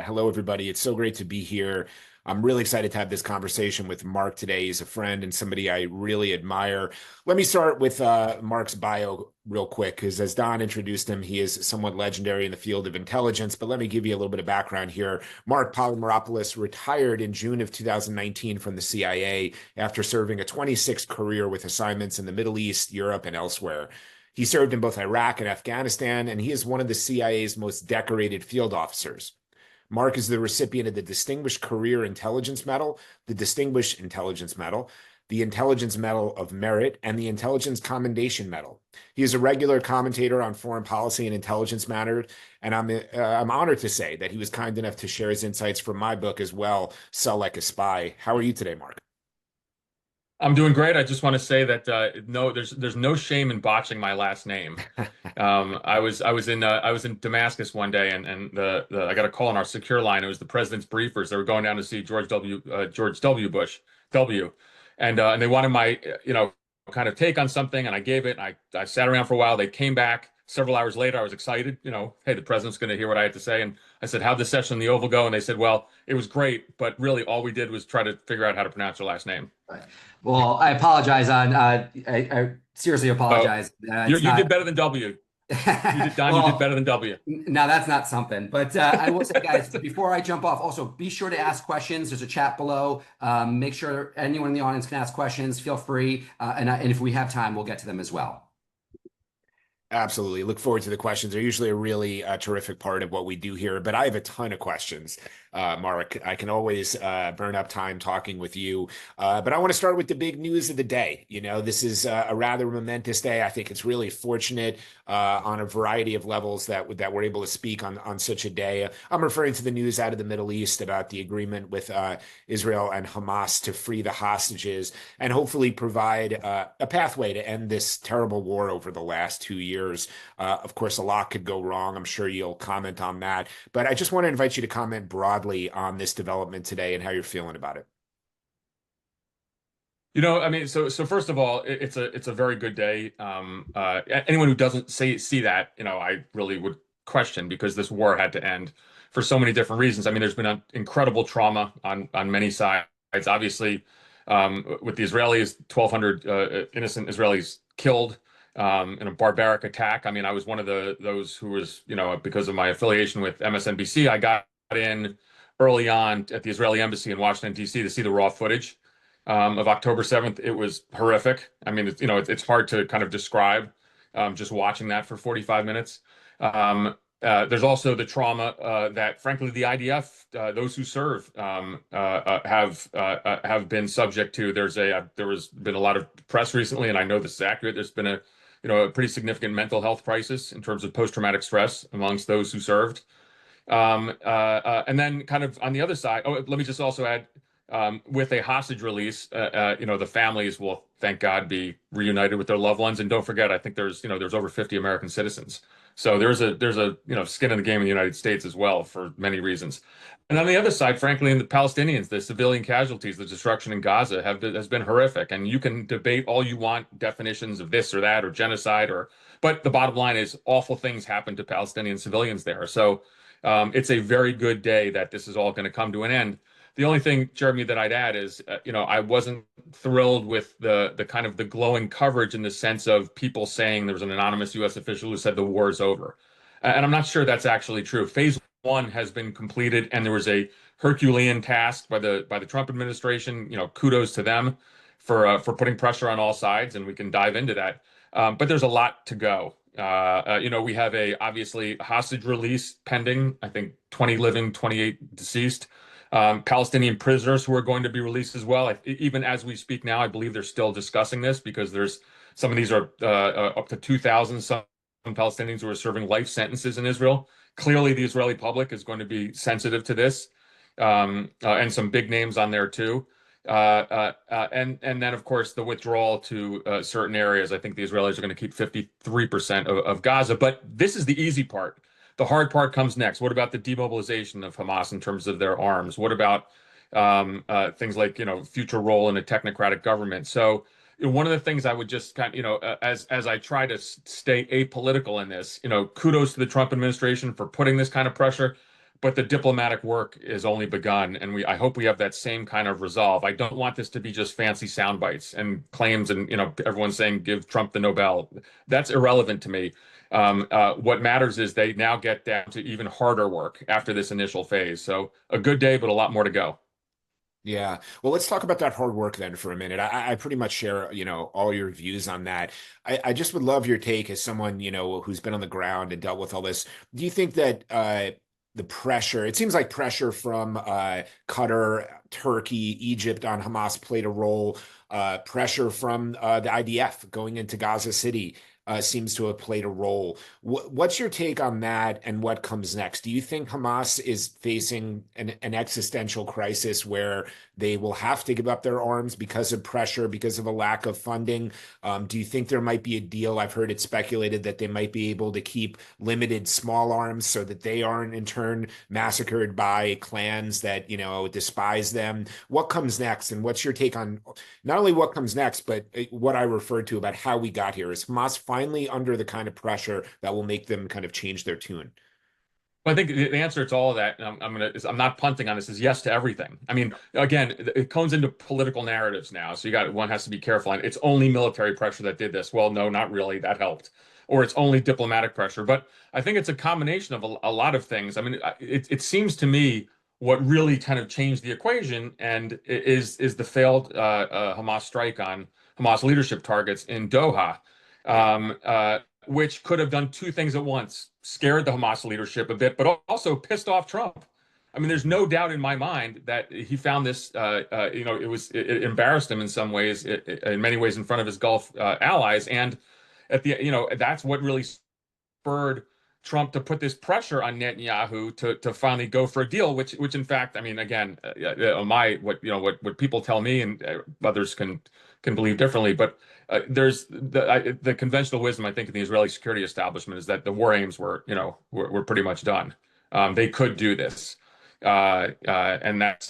Hello, everybody. It's so great to be here. I'm really excited to have this conversation with Marc today. He's a friend and somebody I really admire. Let me start with Marc's bio real quick, because as Don introduced him, he is somewhat legendary in the field of intelligence. But let me give you a little bit of background here. Marc Polymeropoulos retired in June of 2019 from the CIA after serving a 26 career with assignments in the Middle East, Europe, and elsewhere. He served in both Iraq and Afghanistan, and he is one of the CIA's most decorated field officers. Marc is the recipient of the Distinguished Career Intelligence Medal, the Distinguished Intelligence Medal, the Intelligence Medal of Merit, and the Intelligence Commendation Medal. He is a regular commentator on foreign policy and intelligence matters, and I'm honored to say that he was kind enough to share his insights from my book as well, Sell Like a Spy. How are you today, Marc? I'm doing great. I just want to say that no, there's no shame in botching my last name. I was in Damascus one day, and I got a call on our secure line. It was the president's briefers. They were going down to see George W. Bush W, and they wanted my kind of take on something, and I gave it. I sat around for a while. They came back several hours later. I was excited. Hey, the president's going to hear what I had to say, and I said, "How'd the session in the Oval go?" And they said, "Well, it was great, but really all we did was try to figure out how to pronounce your last name." Right. Well, I apologize I seriously So apologize. you did better than W. You did, Don. You did Well, better than W. now that's not something, but I will say, guys, before I jump off, also be sure to ask questions. There's a chat below. Make sure anyone in the audience can ask questions. Feel free, and if we have time, we'll get to them as well. Absolutely. Look forward to the questions. They're usually a really terrific part of what we do here, but I have a ton of questions, Marc. I can always burn up time talking with you, but I want to start with the big news of the day. This is a rather momentous day. I think it's really fortunate on a variety of levels that we're able to speak on such a day. I'm referring to the news out of the Middle East about the agreement with Israel and Hamas to free the hostages and hopefully provide a pathway to end this terrible war over the last 2 years. Of course, a lot could go wrong. I'm sure you'll comment on that. But I just want to invite you to comment broadly on this development today and how you're feeling about it. I mean, so first of all, it's a very good day. Anyone who doesn't see that, I really would question, because this war had to end for so many different reasons. I mean, there's been an incredible trauma on many sides. Obviously, with the Israelis, 1,200 innocent Israelis killed in a barbaric attack. I mean, I was one of those who was, because of my affiliation with MSNBC, I got in early on at the Israeli embassy in Washington, D.C. to see the raw footage of October 7th. It was horrific. I mean, it's hard to kind of describe just watching that for 45 minutes. There's also the trauma that, frankly, the IDF, those who serve, have been subject to. There has been a lot of press recently, and I know this is accurate. There's been a pretty significant mental health crisis in terms of post-traumatic stress amongst those who served. And then kind of on the other side, let me just also add, with a hostage release, the families will, thank God, be reunited with their loved ones. And don't forget, I think there's over 50 American citizens. So there's a skin in the game in the United States as well for many reasons. And on the other side, frankly, in the Palestinians, the civilian casualties, the destruction in Gaza has been horrific. And you can debate all you want definitions of this or that or genocide, but the bottom line is awful things happen to Palestinian civilians there. So it's a very good day that this is all going to come to an end. The only thing, Jeremy, that I'd add is, I wasn't thrilled with the kind of the glowing coverage in the sense of people saying there was an anonymous U.S. official who said the war is over. And I'm not sure that's actually true. Phase one has been completed, and there was a Herculean task by the Trump administration. Kudos to them for putting pressure on all sides, and we can dive into that. But there's a lot to go. We have obviously hostage release pending. I think 20 living, 28 deceased. Palestinian prisoners who are going to be released as well. Even as we speak now, I believe they're still discussing this, because there's some of these are up to 2,000, some Palestinians who are serving life sentences in Israel. Clearly, the Israeli public is going to be sensitive to this, and some big names on there too. And then, of course, the withdrawal to certain areas. I think the Israelis are going to keep 53% of Gaza. But this is the easy part. The hard part comes next. What about the demobilization of Hamas in terms of their arms? What about things like, future role in a technocratic government? So one of the things I would just as I try to stay apolitical in this, kudos to the Trump administration for putting this kind of pressure. but the diplomatic work is only begun, and I hope we have that same kind of resolve. I don't want this to be just fancy sound bites and claims, and everyone's saying give Trump the Nobel. That's irrelevant to me. What matters is they now get down to even harder work after this initial phase. So a good day, but a lot more to go. Yeah. Well, let's talk about that hard work then for a minute. I pretty much share, all your views on that. I just would love your take as someone, who's been on the ground and dealt with all this. Do you think that the pressure, it seems like pressure from Qatar, Turkey, Egypt on Hamas played a role. Pressure from the IDF going into Gaza City seems to have played a role. What's your take on that and what comes next? Do you think Hamas is facing an existential crisis where they will have to give up their arms because of pressure, because of a lack of funding? Do you think there might be a deal? I've heard it speculated that they might be able to keep limited small arms so that they aren't in turn massacred by clans that, despise them. What comes next? And what's your take on not only what comes next, but what I referred to about how we got here? Is Hamas finally under the kind of pressure that will make them kind of change their tune? Well, I think the answer to all of that, and I'm not punting on this, is yes to everything. I mean, again, it comes into political narratives now, so one has to be careful. And it's only military pressure that did this. Well, no, not really. That helped. Or it's only diplomatic pressure. But I think it's a combination of a lot of things. I mean, it seems to me what really kind of changed the equation and is the failed Hamas strike on Hamas leadership targets in Doha. Which could have done two things at once: scared the Hamas leadership a bit, but also pissed off Trump. I mean, there's no doubt in my mind that he found this, it embarrassed him in some ways, in many ways in front of his Gulf allies. And that's what really spurred Trump to put this pressure on Netanyahu to finally go for a deal, which in fact, I mean, again, what people tell me and others can believe differently, but there's the conventional wisdom, I think, in the Israeli security establishment is that the war aims were pretty much done. They could do this, and that's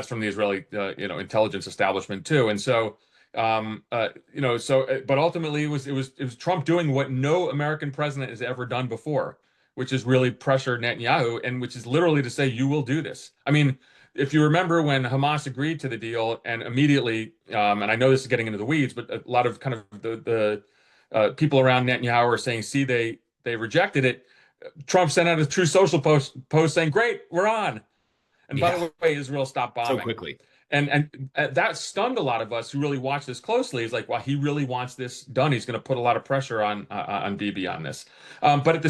from the Israeli intelligence establishment too. And so but ultimately it was Trump doing what no American president has ever done before, which is really pressure Netanyahu, and which is literally to say, you will do this. I mean, if you remember when Hamas agreed to the deal and immediately, and I know this is getting into the weeds, but a lot of kind of the people around Netanyahu are saying, see, they rejected it. Trump sent out a True Social post saying, great, we're on. And by the way, Israel stopped bombing. So quickly. And that stunned a lot of us who really watch this closely. It's like, well, he really wants this done. He's going to put a lot of pressure on Bibi on this. But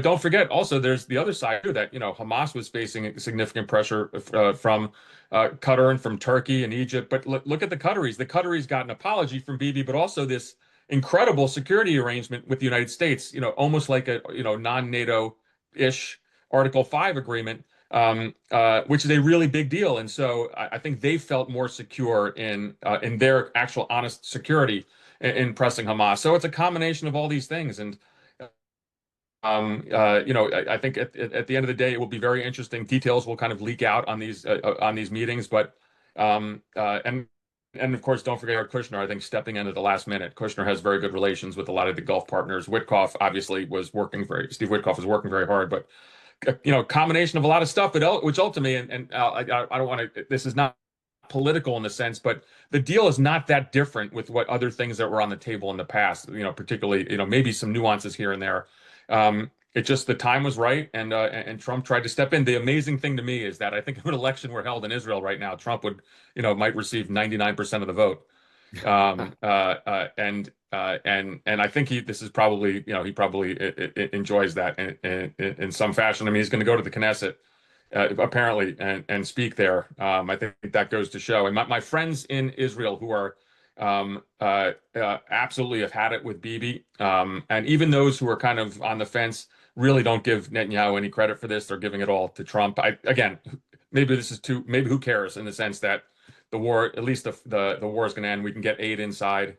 don't forget, also, there's the other side too, that Hamas was facing significant pressure from Qatar and from Turkey and Egypt. But look at the Qataris. The Qataris got an apology from Bibi, but also this incredible security arrangement with the United States. Almost like a non-NATO-ish Article 5 agreement. Which is a really big deal. And so I think they felt more secure in their actual honest security in pressing Hamas. So it's a combination of all these things. And, I think at the end of the day, it will be very interesting. Details will kind of leak out on these meetings. But and of course, don't forget our Kushner, I think, stepping in at the last minute. Kushner has very good relations with a lot of the Gulf partners. Witkoff obviously Steve Witkoff was working very hard, but combination of a lot of stuff, which ultimately, and I don't want to, this is not political in the sense, but the deal is not that different with what other things that were on the table in the past, particularly, maybe some nuances here and there. It just, the time was right. And Trump tried to step in. The amazing thing to me is that I think if an election were held in Israel right now, Trump would, might receive 99% of the vote. And I think this is probably, he probably enjoys that in some fashion. I mean, he's going to go to the Knesset, apparently, and speak there. I think that goes to show. And my friends in Israel who are absolutely have had it with Bibi, and even those who are kind of on the fence really don't give Netanyahu any credit for this. They're giving it all to Trump. Again, maybe who cares, in the sense that the war, at least the war is going to end. We can get aid inside.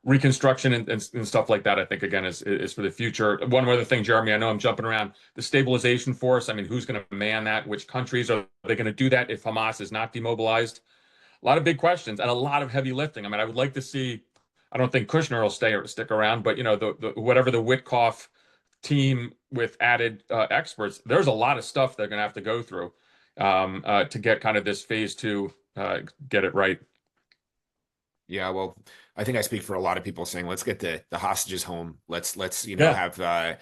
Reconstruction and stuff like that, I think, again, is for the future. One other thing, Jeremy, I know I'm jumping around. The stabilization force, I mean, who's going to man that? Which countries are they going to do that if Hamas is not demobilized? A lot of big questions and a lot of heavy lifting. I mean, I would like to see, I don't think Kushner will stick around, but, whatever the Witkoff team with added experts, there's a lot of stuff they're going to have to go through to get kind of this phase two, get it right. Yeah, well, I think I speak for a lot of people saying, let's get the hostages home. Let's Yeah. have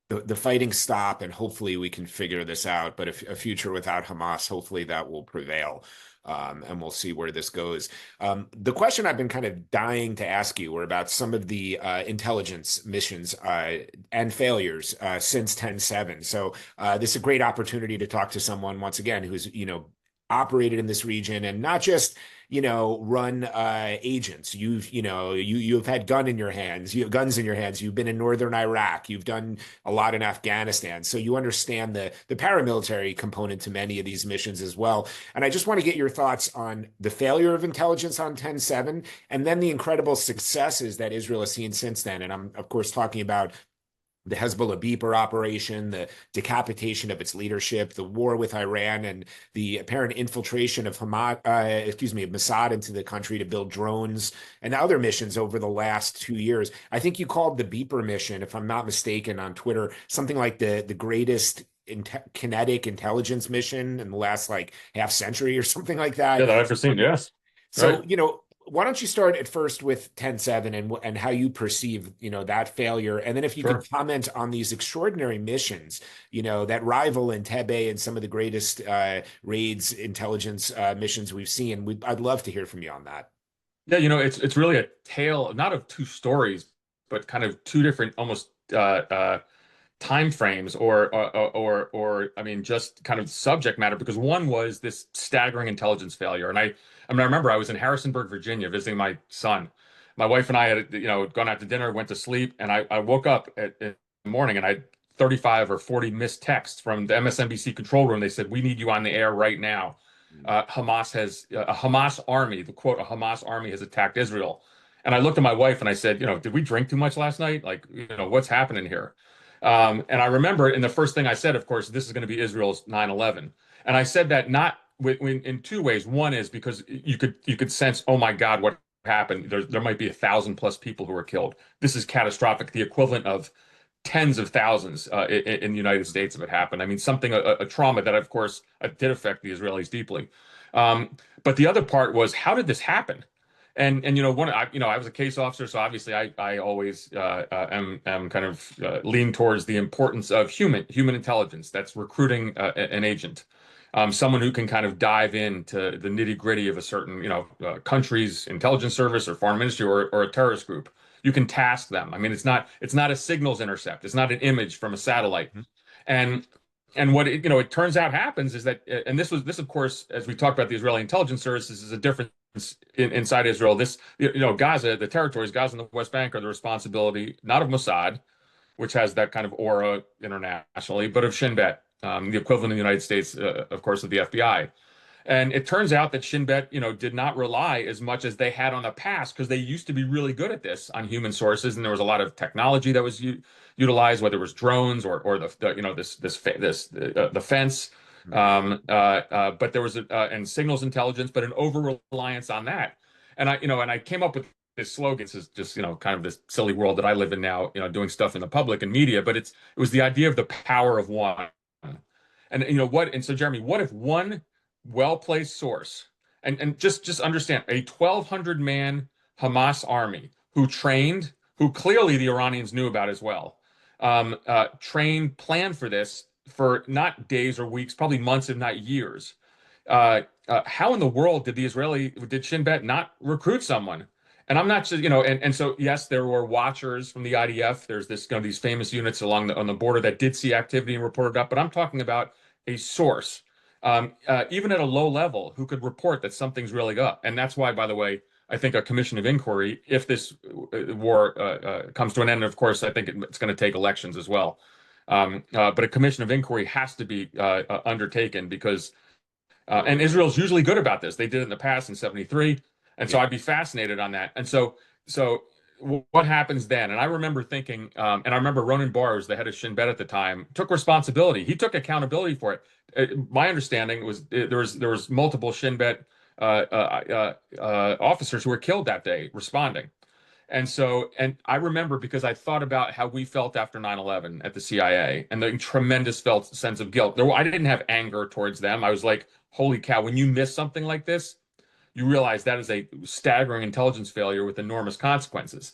the fighting stop, and hopefully we can figure this out. But a future without Hamas, hopefully that will prevail. And we'll see where this goes. The question I've been kind of dying to ask you were about some of the intelligence missions and failures since 10/7. So this is a great opportunity to talk to someone once again who's, operated in this region and not just run agents. You've had guns in your hands. You've been in northern Iraq. You've done a lot in Afghanistan. So you understand the paramilitary component to many of these missions as well. And I just want to get your thoughts on the failure of intelligence on 10/7 and then the incredible successes that Israel has seen since then. And I'm, of course, talking about the Hezbollah beeper operation, the decapitation of its leadership, the war with Iran, and the apparent infiltration of Mossad into the country to build drones and other missions over the last 2 years. I think you called the beeper mission, if I'm not mistaken, on Twitter, something like the greatest kinetic intelligence mission in the last half century or something like that. Yeah, that I've ever seen. Yes. So, right. Why don't you start at first with 10/7 and how you perceive, that failure. And then if you Sure. could comment on these extraordinary missions, that rival Entebbe and some of the greatest raids intelligence missions we've seen. I'd love to hear from you on that. Yeah, it's really a tale, not of two stories, but kind of two different almost time frames or I mean just kind of subject matter, because one was this staggering intelligence failure. And I remember I was in Harrisonburg, Virginia, visiting my son. My wife and I had gone out to dinner, went to sleep, and I woke up in the morning and I had 35 or 40 missed texts from the MSNBC control room. They said, "We need you on the air right now. Hamas has a Hamas army, the quote, a Hamas army has attacked Israel." And I looked at my wife and I said, "Did we drink too much last night? What's happening here?" And I remember, and the first thing I said, of course, this is going to be Israel's 9/11. And I said that not in two ways. One is because you could sense, oh my God, what happened? There might be 1,000+ people who were killed. This is catastrophic. The equivalent of tens of thousands in the United States if it happened. I mean, a trauma that, of course, did affect the Israelis deeply. But the other part was, how did this happen? And I was a case officer, so obviously I always am kind of lean towards the importance of human intelligence. That's recruiting an agent, someone who can kind of dive into the nitty gritty of a certain country's intelligence service or foreign ministry or a terrorist group. You can task them. I mean, it's not a signals intercept. It's not an image from a satellite. And what it turns out happens is that, and this of course, as we talked about the Israeli intelligence services, is a difference inside Israel. This, Gaza, the territories, Gaza and the West Bank, are the responsibility not of Mossad, which has that kind of aura internationally, but of Shin Bet, the equivalent in the United States, of course, of the FBI. And it turns out that Shin Bet, did not rely as much as they had on the past, because they used to be really good at this on human sources, and there was a lot of technology that was utilized, whether it was drones or the fence. But there was and signals intelligence, but an over reliance on that. And I came up with this slogan. This is just kind of this silly world that I live in now, doing stuff in the public and media. But it was the idea of the power of one. And so Jeremy, what if one well-placed source, and just understand, a 1,200-man Hamas army who clearly the Iranians knew about as well, planned for this for not days or weeks, probably months, if not years. How in the world did Shin Bet not recruit someone? And I'm not just, and so yes, there were watchers from the IDF. There's these famous units on the border that did see activity and reported up. But I'm talking about a source, even at a low level, who could report that something's really up. And that's why, by the way, I think a commission of inquiry, if this war comes to an end, and of course, I think it's going to take elections as well. But a commission of inquiry has to be undertaken, because, and Israel's usually good about this. They did it in the past in '73. And so I'd be fascinated on that. And so what happens then? And I remember thinking, and I remember Ronan Bar, was the head of Shin Bet at the time, took responsibility. He took accountability for it. My understanding was there was multiple Shin Bet officers who were killed that day responding. And I remember, because I thought about how we felt after 9/11 at the CIA and the tremendous felt sense of guilt. I didn't have anger towards them. I was like, holy cow, when you miss something like this, you realize that is a staggering intelligence failure with enormous consequences.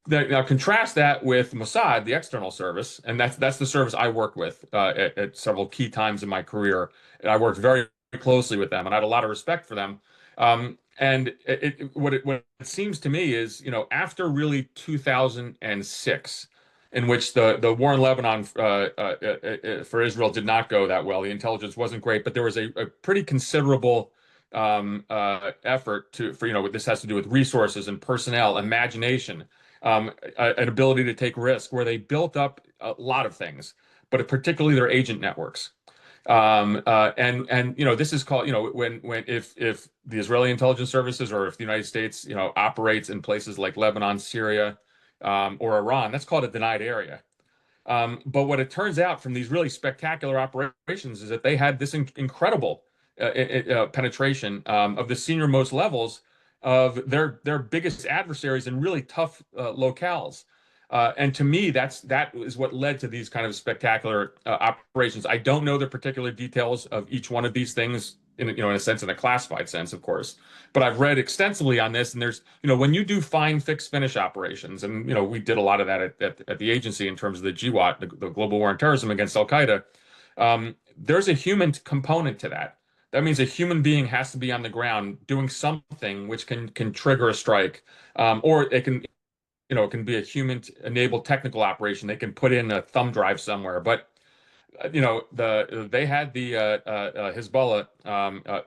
Now contrast that with Mossad, the external service, and that's the service I worked with at several key times in my career. And I worked very closely with them, and I had a lot of respect for them. And what it seems to me is, after really 2006, in which the war in Lebanon for Israel did not go that well. The intelligence wasn't great, but there was a pretty considerable effort this has to do with resources and personnel, imagination, an ability to take risk, where they built up a lot of things, but particularly their agent networks. This is called, if the Israeli intelligence services, or if the United States, operates in places like Lebanon, Syria, or Iran, that's called a denied area. But what it turns out from these really spectacular operations is that they had this incredible penetration of the senior most levels of their biggest adversaries in really tough locales. And to me, that is what led to these kind of spectacular operations. I don't know the particular details of each one of these things in a sense, in a classified sense, of course. But I've read extensively on this, and there's, when you do fine fix finish operations, and we did a lot of that at the agency in terms of the GWAT, the Global War on Terrorism against Al Qaeda. There's a human component to that. That means a human being has to be on the ground doing something which can trigger a strike, or it can. It can be a human-enabled technical operation. They can put in a thumb drive somewhere, but they had the Hezbollah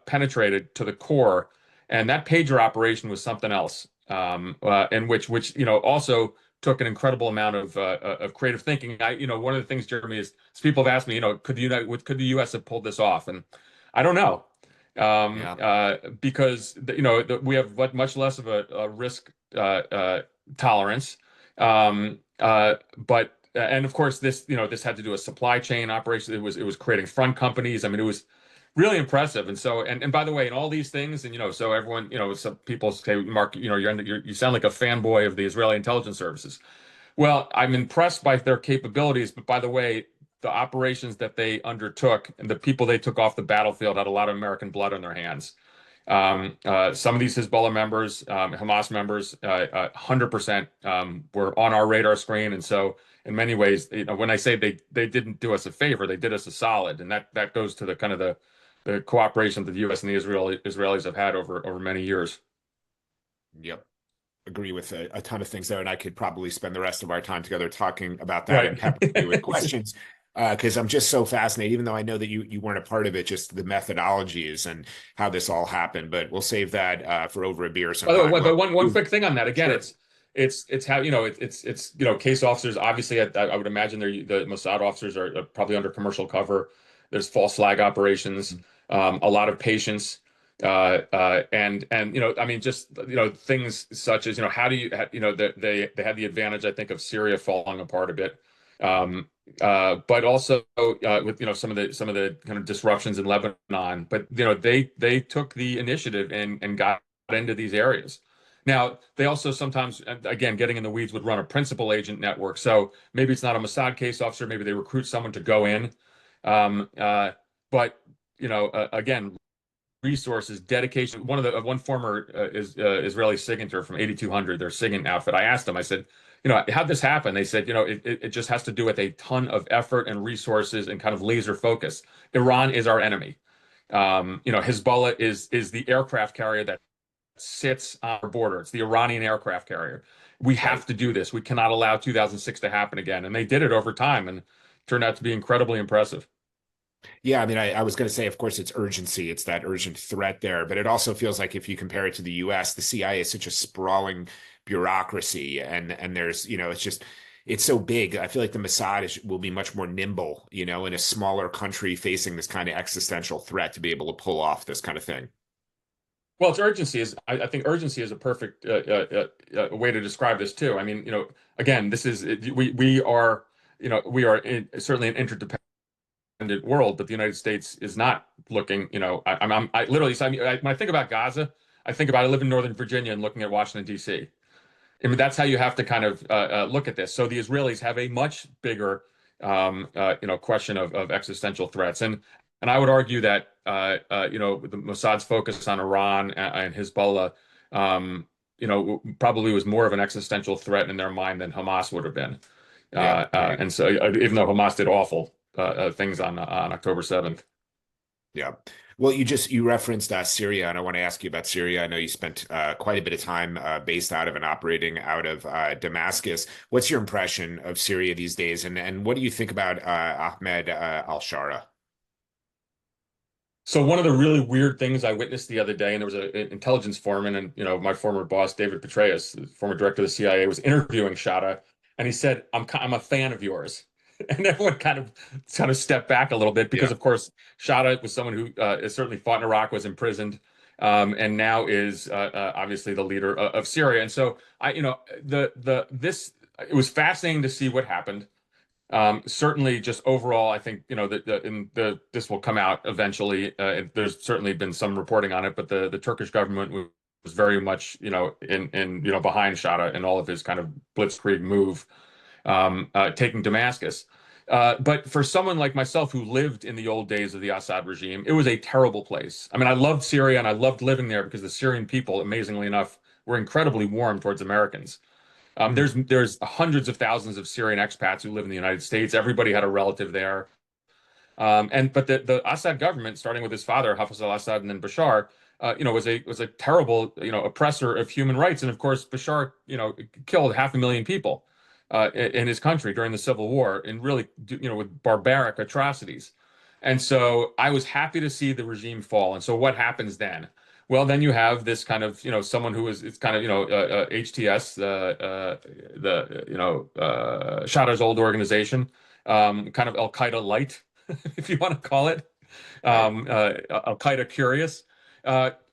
penetrated to the core, and that pager operation was something else, in which also took an incredible amount of creative thinking. One of the things, Jeremy, is people have asked me, could the U.S. have pulled this off? And I don't know, because we have much less of a risk tolerance, but and of course this had to do with supply chain operations. It was creating front companies. I mean, it was really impressive. And so and by the way, in all these things, and so everyone, some people say, Mark, you sound like a fanboy of the Israeli intelligence services. Well, I'm impressed by their capabilities, but by the way, the operations that they undertook and the people they took off the battlefield had a lot of American blood on their hands. Some of these Hezbollah members, Hamas members, 100% were on our radar screen. And so in many ways, when I say they didn't do us a favor, they did us a solid. And that goes to the kind of the cooperation that the U.S. and the Israelis have had over many years. Yep. Agree with a ton of things there. And I could probably spend the rest of our time together talking about that, and happy to with questions. Because I'm just so fascinated, even though I know that you weren't a part of it, just the methodologies and how this all happened. But we'll save that for over a beer sometime. But one quick thing on that. Again, sure. It's how it's case officers. Obviously, I would imagine the Mossad officers are probably under commercial cover. There's false flag operations, a lot of patience, and I mean, just things such as how do you they had the advantage, I think, of Syria falling apart a bit. But also with some of the kind of disruptions in Lebanon, but they took the initiative and got into these areas. Now they also sometimes, again, getting in the weeds, would run a principal agent network. So maybe it's not a Mossad case officer, maybe they recruit someone to go in. But again, resources, dedication. One former Israeli SIGINTer from 8200, their SIGINT outfit. I asked them, I said, how'd this happen? They said, it just has to do with a ton of effort and resources and kind of laser focus. Iran is our enemy. Hezbollah is the aircraft carrier that sits on our border. It's the Iranian aircraft carrier. We have to do this. We cannot allow 2006 to happen again. And they did it over time and turned out to be incredibly impressive. Yeah, I mean, I was going to say, of course, it's urgency. It's that urgent threat there. But it also feels like if you compare it to the U.S., the CIA is such a sprawling bureaucracy. And there's, it's so big. I feel like the Mossad will be much more nimble, in a smaller country facing this kind of existential threat to be able to pull off this kind of thing. Well, it's urgency. I think urgency is a perfect way to describe this, too. I mean, again, this is we are certainly an interdependent world, but the United States is not looking, I literally, when I think about Gaza, I live in Northern Virginia and looking at Washington, D.C. I mean, that's how you have to kind of look at this. So the Israelis have a much bigger, question of existential threats, and I would argue that the Mossad's focus on Iran and Hezbollah, probably was more of an existential threat in their mind than Hamas would have been. Yeah. And so, even though Hamas did awful things on October 7th. Yeah. Well, you referenced Syria, and I want to ask you about Syria. I know you spent quite a bit of time based out of and operating out of Damascus. What's your impression of Syria these days, and what do you think about Ahmed al-Shara? So one of the really weird things I witnessed the other day, and there was an intelligence foreman, and my former boss, David Petraeus, the former director of the CIA, was interviewing Shada, and he said, "I'm a fan of yours." And everyone kind of stepped back a little bit because, Yeah. of course, Shada was someone who has certainly fought in Iraq, was imprisoned, and now is obviously the leader of Syria. And so it was fascinating to see what happened. Certainly, just overall, I think this will come out eventually. There's certainly been some reporting on it, but the Turkish government was very much in behind Shada and all of his kind of blitzkrieg move, taking Damascus. But for someone like myself who lived in the old days of the Assad regime, it was a terrible place. I mean, I loved Syria and I loved living there because the Syrian people, amazingly enough, were incredibly warm towards Americans. There's hundreds of thousands of Syrian expats who live in the United States. Everybody had a relative there. But the Assad government, starting with his father, Hafez al-Assad, and then Bashar, was a terrible, oppressor of human rights. And of course, Bashar, killed 500,000 people in his country during the Civil War, and really, with barbaric atrocities. And so I was happy to see the regime fall. And so what happens then? Well, then you have this kind of, someone who is, it's kind of, HTS, Shada's old organization, kind of Al Qaeda light, if you want to call it, Al Qaeda curious.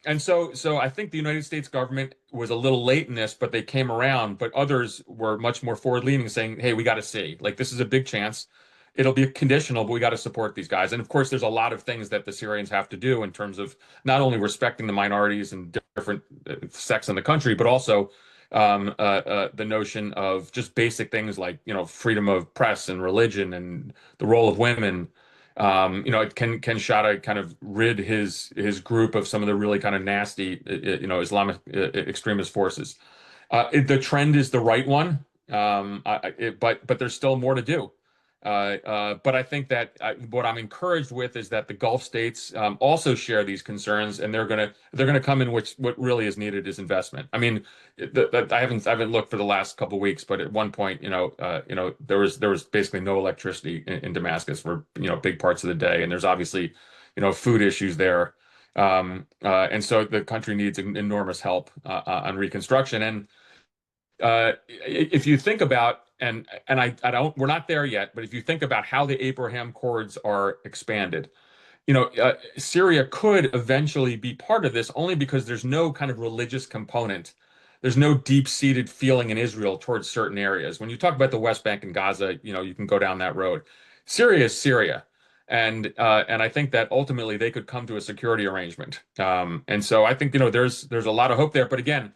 And so I think the United States government was a little late in this, but they came around. But others were much more forward-leaning, saying, "Hey, we got to see. Like, this is a big chance. It'll be conditional, but we got to support these guys." And of course, there's a lot of things that the Syrians have to do in terms of not only respecting the minorities and different sects in the country, but also the notion of just basic things like freedom of press and religion and the role of women. Can Shada kind of rid his group of some of the really kind of nasty, Islamic extremist forces? The trend is the right one, but there's still more to do. But I think that what I'm encouraged with is that the Gulf states also share these concerns, and they're gonna come in. What really is needed is investment. I mean, I haven't looked for the last couple of weeks, but at one point, there was basically no electricity in Damascus for big parts of the day, and there's obviously food issues there, and so the country needs enormous help on reconstruction. And if you think about, and I don't, we're not there yet, but if you think about how the Abraham Accords are expanded, Syria could eventually be part of this only because there's no kind of religious component. There's no deep-seated feeling in Israel towards certain areas. When you talk about the West Bank and Gaza, you can go down that road. Syria is Syria. And I think that ultimately they could come to a security arrangement. And so I think, there's a lot of hope there. But again,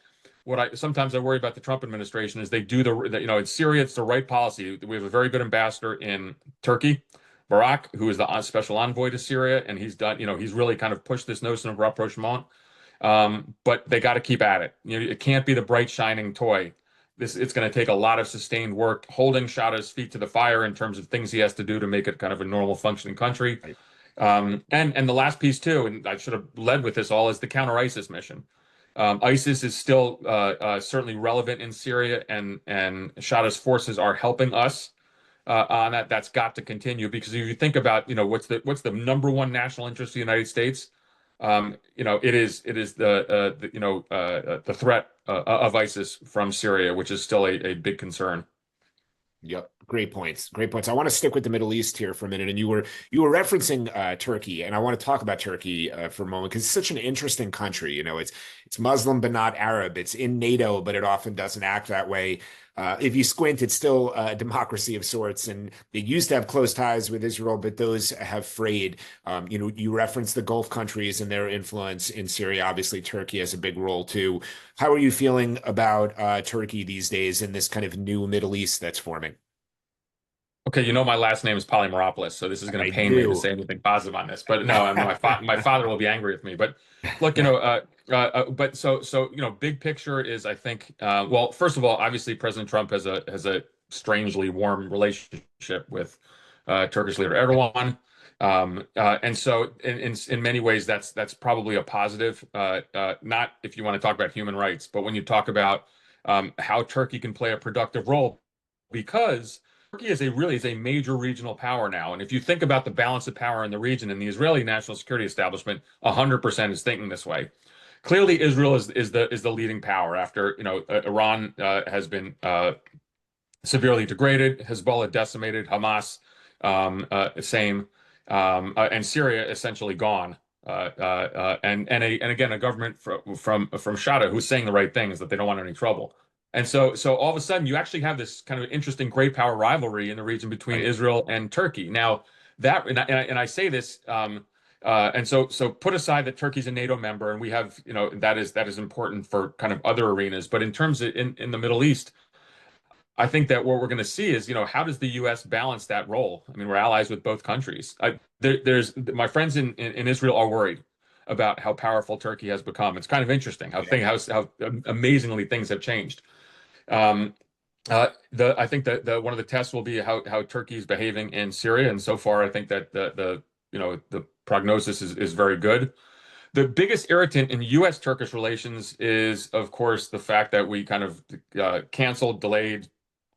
sometimes I worry about the Trump administration is they do in Syria, it's the right policy. We have a very good ambassador in Turkey, Barak, who is the special envoy to Syria, and he's done, he's really kind of pushed this notion of rapprochement. But they got to keep at it. It can't be the bright shining toy. It's going to take a lot of sustained work, holding Shada's feet to the fire in terms of things he has to do to make it kind of a normal functioning country. And the last piece too, and I should have led with this all, is the counter-ISIS mission. ISIS is still certainly relevant in Syria, and Shada's forces are helping us on that. That's got to continue, because if you think about what's the number one national interest of the United States, it is the threat of ISIS from Syria, which is still a big concern. Yep. Great points. Great points. I want to stick with the Middle East here for a minute. And you were referencing Turkey, and I want to talk about Turkey for a moment, because it's such an interesting country. It's Muslim but not Arab. It's in NATO, but it often doesn't act that way. if you squint, it's still a democracy of sorts. And it used to have close ties with Israel, but those have frayed. You referenced the Gulf countries and their influence in Syria. Obviously, Turkey has a big role too. How are you feeling about Turkey these days in this kind of new Middle East that's forming? Okay, my last name is Polymeropoulos, so this is going I to pain me to do. say anything positive on this. But no, I mean, my father will be angry with me. But look, but big picture is, I think, well, first of all, obviously, President Trump has a strangely warm relationship with Turkish leader Erdogan, and so in many ways, that's probably a positive. Not if you want to talk about human rights, but when you talk about how Turkey can play a productive role, because Turkey is a major regional power now. And if you think about the balance of power in the region, and the Israeli national security establishment 100% is thinking this way. Clearly, Israel is the leading power after Iran has been severely degraded, Hezbollah decimated, Hamas same, and Syria essentially gone. And again, a government from Shada who's saying the right things, that they don't want any trouble. And so all of a sudden, you actually have this kind of interesting great power rivalry in the region between Right. Israel and Turkey. Now that, and I say this, and so put aside that Turkey's a NATO member, and we have, that is important for kind of other arenas. But in terms of in the Middle East, I think that what we're going to see is, how does the U.S. balance that role? I mean, we're allies with both countries. There's my friends in Israel are worried about how powerful Turkey has become. It's kind of interesting how amazingly things have changed. I think that one of the tests will be how Turkey is behaving in Syria, and so far I think that the prognosis is very good. The biggest irritant in U.S. Turkish relations is, of course, the fact that we kind of canceled, delayed,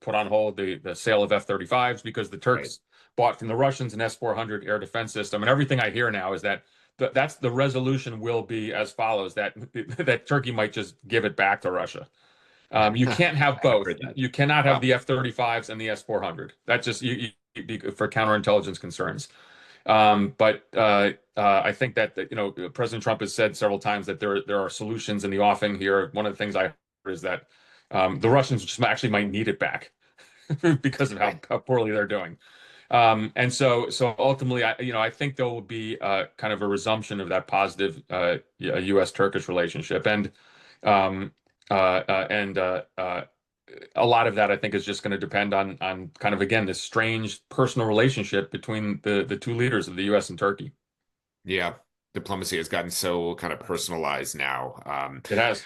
put on hold the sale of F-35s because the Right. Turks bought from the Russians an S-400 air defense system, and everything I hear now is that that's the resolution will be as follows: that Turkey might just give it back to Russia. You can't have I have both. heard that. You cannot have Wow. the F-35s and the S-400. That's just for counterintelligence concerns. But I think that President Trump has said several times that there are solutions in the offing here. One of the things I heard is that the Russians just actually might need it back because of how poorly they're doing. And so ultimately, I think there will be kind of a resumption of that positive U.S.-Turkish relationship, and a lot of that I think is just going to depend on kind of, again, this strange personal relationship between the two leaders of the U.S. and Turkey. Yeah. Diplomacy has gotten so kind of personalized now. It has.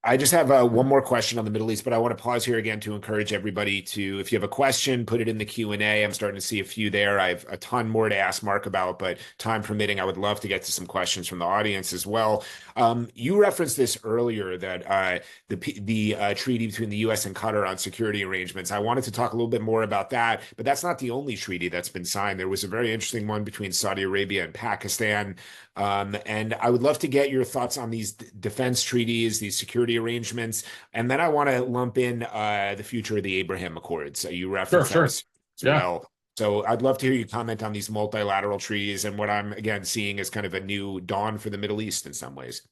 I just have one more question on the Middle East, but I want to pause here again to encourage everybody to, if you have a question, put it in the Q&A. I'm starting to see a few there. I have a ton more to ask Marc about, but time permitting, I would love to get to some questions from the audience as well. You referenced this earlier, that the treaty between the U.S. and Qatar on security arrangements. I wanted to talk a little bit more about that, but that's not the only treaty that's been signed. There was a very interesting one between Saudi Arabia and Pakistan. And I would love to get your thoughts on these defense treaties, these security arrangements, and then I want to lump in the future of the Abraham Accords. You referenced Sure. those as well. So I'd love to hear you comment on these multilateral treaties and what I'm again seeing as kind of a new dawn for the Middle East in some ways.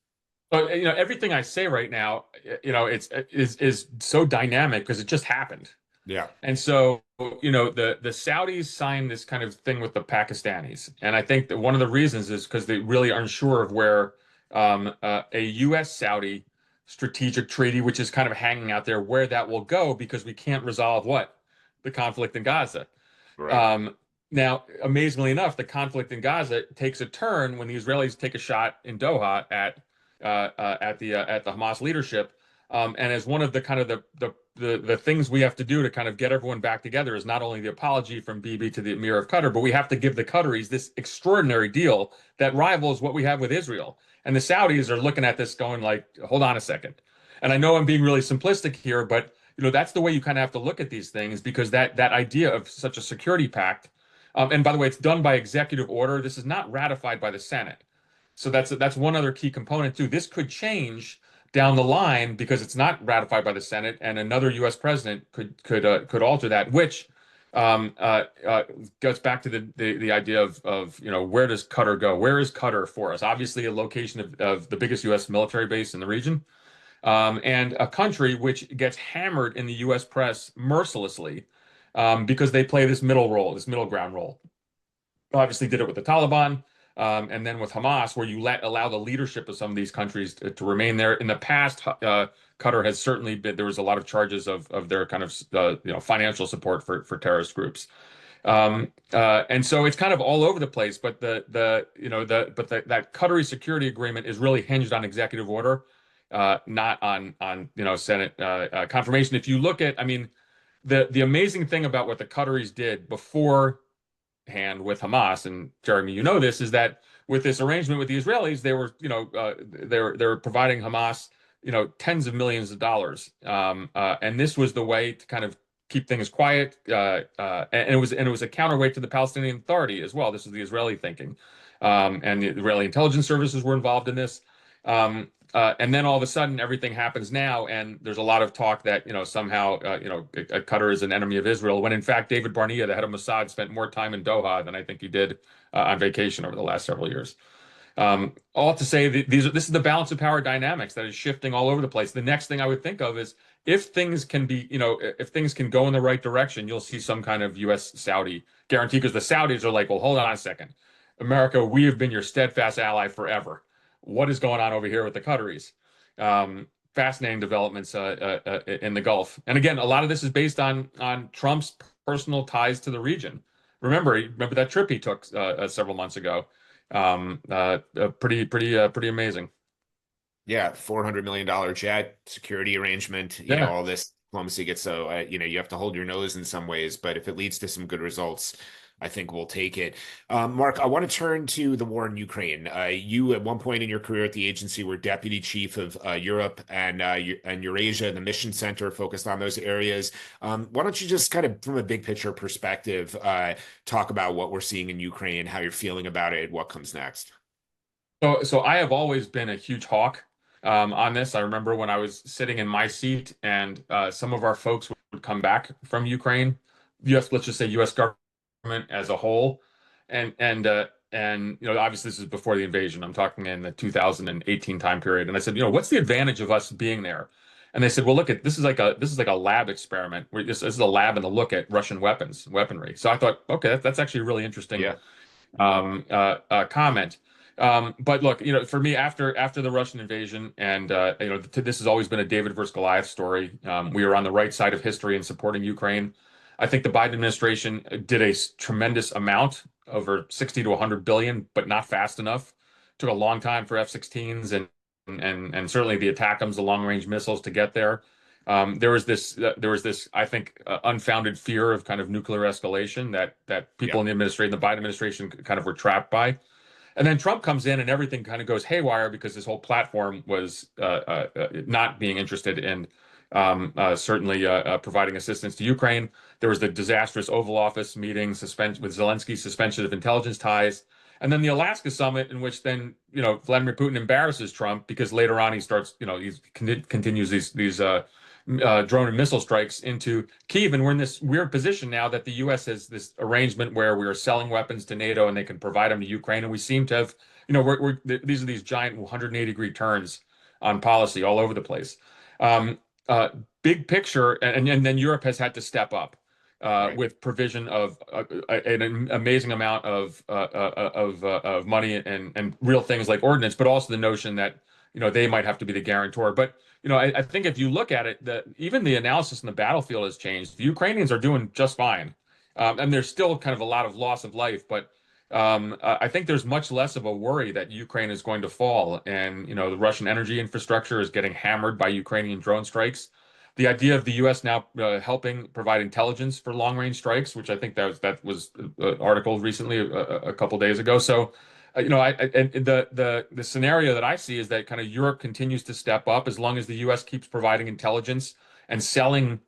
But everything I say right now, is so dynamic because it just happened. Yeah. And so, the Saudis signed this kind of thing with the Pakistanis. And I think that one of the reasons is because they really aren't sure of where a U.S.-Saudi strategic treaty, which is kind of hanging out there, where that will go, because we can't resolve what? The conflict in Gaza. Right. Now, amazingly enough, the conflict in Gaza takes a turn when the Israelis take a shot in Doha at the Hamas leadership. And as one of the kind of the things we have to do to kind of get everyone back together is not only the apology from Bibi to the Emir of Qatar, but we have to give the Qataris this extraordinary deal that rivals what we have with Israel. And the Saudis are looking at this going like, hold on a second. And I know I'm being really simplistic here, but that's the way you kind of have to look at these things, because that idea of such a security pact, and by the way, it's done by executive order. This is not ratified by the Senate. So that's one other key component too. This could change down the line because it's not ratified by the Senate, and another U.S. president could alter that, which goes back to the idea of where does Qatar go? Where is Qatar for us? Obviously, a location of the biggest U.S. military base in the region. and a country which gets hammered in the U.S. press mercilessly because they play this middle role, this middle ground role. Obviously, did it with the Taliban. And then with Hamas, where you allow the leadership of some of these countries to remain there. In the past, Qatar has certainly been. There was a lot of charges of their kind of financial support for terrorist groups. And so it's kind of all over the place. But that Qatari security agreement is really hinged on executive order, not on Senate confirmation. If you look at, I mean, the amazing thing about what the Qataris did beforehand with Hamas, and Jeremy, you know this, is that with this arrangement with the Israelis, they were they're providing Hamas tens of millions of dollars, and this was the way to kind of keep things quiet, and it was a counterweight to the Palestinian Authority as well. This is the Israeli thinking, and the Israeli intelligence services were involved in this. And then all of a sudden, everything happens now, and there's a lot of talk that somehow Qatar is an enemy of Israel, when in fact David Barnea, the head of Mossad, spent more time in Doha than I think he did on vacation over the last several years. All to say, this is the balance of power dynamics that is shifting all over the place. The next thing I would think of is if things can be, if things can go in the right direction, you'll see some kind of U.S.-Saudi guarantee, because the Saudis are like, well, hold on a second, America, we have been your steadfast ally forever. What is going on over here with the Qataris? Fascinating developments in the Gulf. And again, a lot of this is based on Trump's personal ties to the region. Remember that trip he took several months ago. Pretty amazing. Yeah, $400 million jet, security arrangement, all this diplomacy gets you have to hold your nose in some ways, but if it leads to some good results, I think we'll take it. Marc, I want to turn to the war in Ukraine. You, at one point in your career at the agency, were deputy chief of Europe and Eurasia, the mission center focused on those areas. Why don't you just kind of, from a big picture perspective, talk about what we're seeing in Ukraine, how you're feeling about it, what comes next? So I have always been a huge hawk on this. I remember when I was sitting in my seat and some of our folks would come back from Ukraine, let's just say U.S. government as a whole, and obviously this is before the invasion. I'm talking in the 2018 time period, and I said, what's the advantage of us being there? And they said, well, look, this is like a lab experiment. This is a lab and a look at Russian weaponry. So I thought, okay, that's actually a really interesting comment. But look, for me, after the Russian invasion, and this has always been a David versus Goliath story. We are on the right side of history in supporting Ukraine. I think the Biden administration did a tremendous amount, over 60 to 100 billion, but not fast enough. Took a long time for F-16s and certainly the ATACMS, the long-range missiles, to get there. There was this, I think, unfounded fear of kind of nuclear escalation that people in the administration, the Biden administration, kind of were trapped by. And then Trump comes in and everything kind of goes haywire because this whole platform was not being interested in certainly providing assistance to Ukraine. There was the disastrous Oval Office meeting with Zelensky's suspension of intelligence ties. And then the Alaska summit, in which then, Vladimir Putin embarrasses Trump because later on he starts, he continues these drone and missile strikes into Kyiv. And we're in this weird position now that the U.S. has this arrangement where we are selling weapons to NATO and they can provide them to Ukraine. And we seem to have, these are these giant 180-degree turns on policy all over the place. Big picture, and then Europe has had to step up with provision of an amazing amount of money and real things like ordnance, but also the notion that they might have to be the guarantor. But I think if you look at it, even the analysis in the battlefield has changed. The Ukrainians are doing just fine, and there's still kind of a lot of loss of life, but I think there's much less of a worry that Ukraine is going to fall, and the Russian energy infrastructure is getting hammered by Ukrainian drone strikes. The idea of the U.S. now helping provide intelligence for long-range strikes, which I think that was an article recently, a couple days ago. So, the scenario that I see is that kind of Europe continues to step up as long as the U.S. keeps providing intelligence and selling.